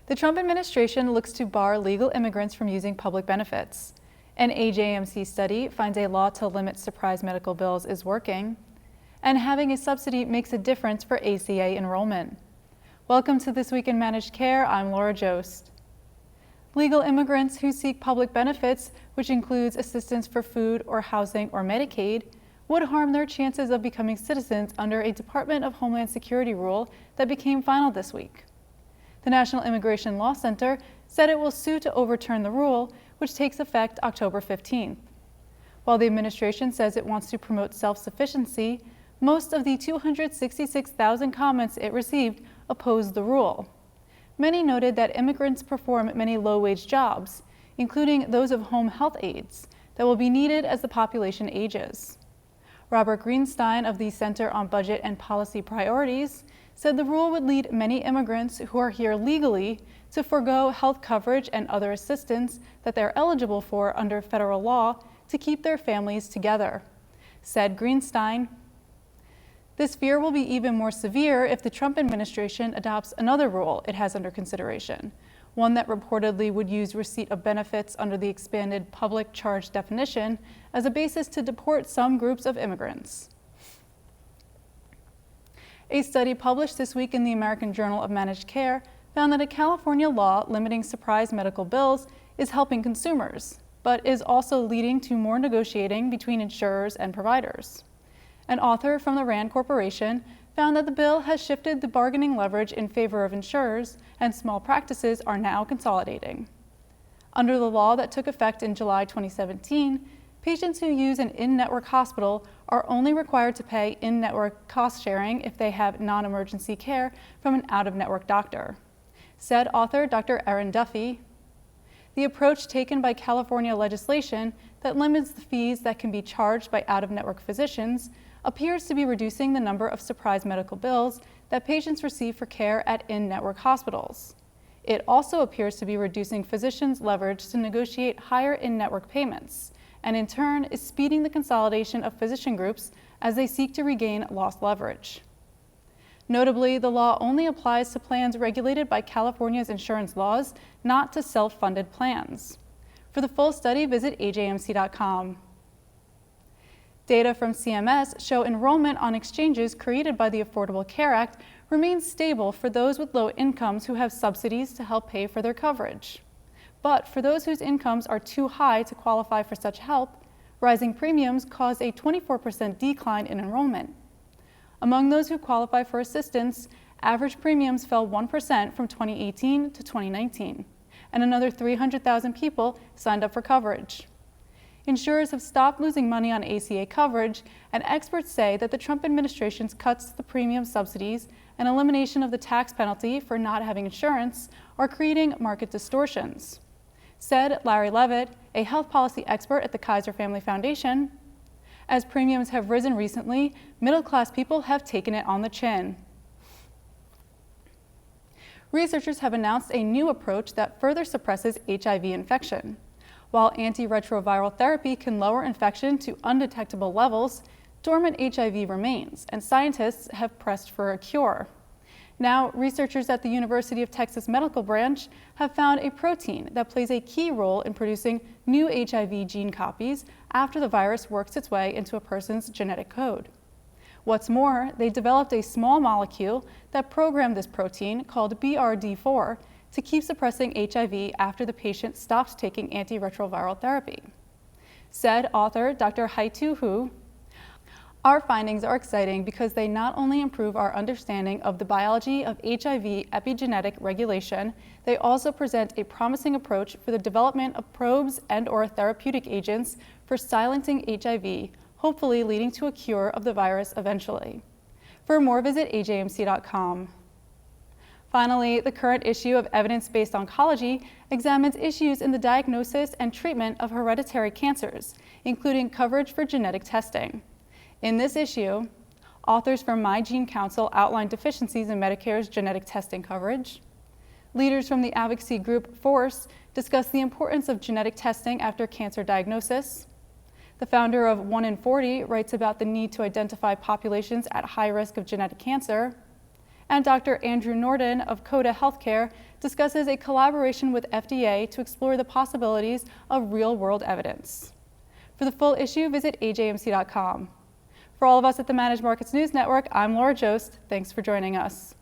The Trump administration looks to bar legal immigrants from using public benefits. An AJMC study finds a law to limit surprise medical bills is working. And having a subsidy makes a difference for ACA enrollment. Welcome to This Week in Managed Care. I'm Laura Jost. Legal immigrants who seek public benefits, which includes assistance for food or housing or Medicaid, would harm their chances of becoming citizens under a Department of Homeland Security rule that became final this week. The National Immigration Law Center said it will sue to overturn the rule, which takes effect October 15th. While the administration says it wants to promote self-sufficiency, most of the 266,000 comments it received opposed the rule. Many noted that immigrants perform many low-wage jobs, including those of home health aides, that will be needed as the population ages. Robert Greenstein of the Center on Budget and Policy Priorities said the rule would lead many immigrants who are here legally to forego health coverage and other assistance that they're eligible for under federal law to keep their families together. Said Greenstein, "This fear will be even more severe if the Trump administration adopts another rule it has under consideration, one that reportedly would use receipt of benefits under the expanded public charge definition as a basis to deport some groups of immigrants." A study published this week in the American Journal of Managed Care found that a California law limiting surprise medical bills is helping consumers, but is also leading to more negotiating between insurers and providers. An author from the RAND Corporation found that the bill has shifted the bargaining leverage in favor of insurers, and small practices are now consolidating. Under the law that took effect in July 2017, patients who use an in-network hospital are only required to pay in-network cost sharing if they have non-emergency care from an out-of-network doctor. Said author Dr. Erin Duffy, "The approach taken by California legislation that limits the fees that can be charged by out-of-network physicians appears to be reducing the number of surprise medical bills that patients receive for care at in-network hospitals. It also appears to be reducing physicians' leverage to negotiate higher in-network payments, and in turn is speeding the consolidation of physician groups as they seek to regain lost leverage." Notably, the law only applies to plans regulated by California's insurance laws, not to self-funded plans. For the full study, visit ajmc.com. Data from CMS show enrollment on exchanges created by the Affordable Care Act remains stable for those with low incomes who have subsidies to help pay for their coverage. But for those whose incomes are too high to qualify for such help, rising premiums cause a 24% decline in enrollment. Among those who qualify for assistance, average premiums fell 1% from 2018 to 2019, and another 300,000 people signed up for coverage. Insurers have stopped losing money on ACA coverage, and experts say that the Trump administration's cuts to the premium subsidies and elimination of the tax penalty for not having insurance are creating market distortions. Said Larry Levitt, a health policy expert at the Kaiser Family Foundation, "As premiums have risen recently, middle-class people have taken it on the chin." Researchers have announced a new approach that further suppresses HIV infection. While antiretroviral therapy can lower infection to undetectable levels, dormant HIV remains, and scientists have pressed for a cure. Now, researchers at the University of Texas Medical Branch have found a protein that plays a key role in producing new HIV gene copies after the virus works its way into a person's genetic code. What's more, they developed a small molecule that programmed this protein, called BRD4, to keep suppressing HIV after the patient stops taking antiretroviral therapy. Said author Dr. Haitu Hu, "Our findings are exciting because they not only improve our understanding of the biology of HIV epigenetic regulation, they also present a promising approach for the development of probes and/or therapeutic agents for silencing HIV, hopefully leading to a cure of the virus eventually." For more, visit ajmc.com. Finally, the current issue of Evidence-Based Oncology examines issues in the diagnosis and treatment of hereditary cancers, including coverage for genetic testing. In this issue, authors from My Gene Council outline deficiencies in Medicare's genetic testing coverage. Leaders from the advocacy group FORCE discuss the importance of genetic testing after cancer diagnosis. The founder of 1 in 40 writes about the need to identify populations at high risk of genetic cancer. And Dr. Andrew Norden of Coda Healthcare discusses a collaboration with FDA to explore the possibilities of real-world evidence. For the full issue, visit ajmc.com. For all of us at the Managed Markets News Network, I'm Laura Jost. Thanks for joining us.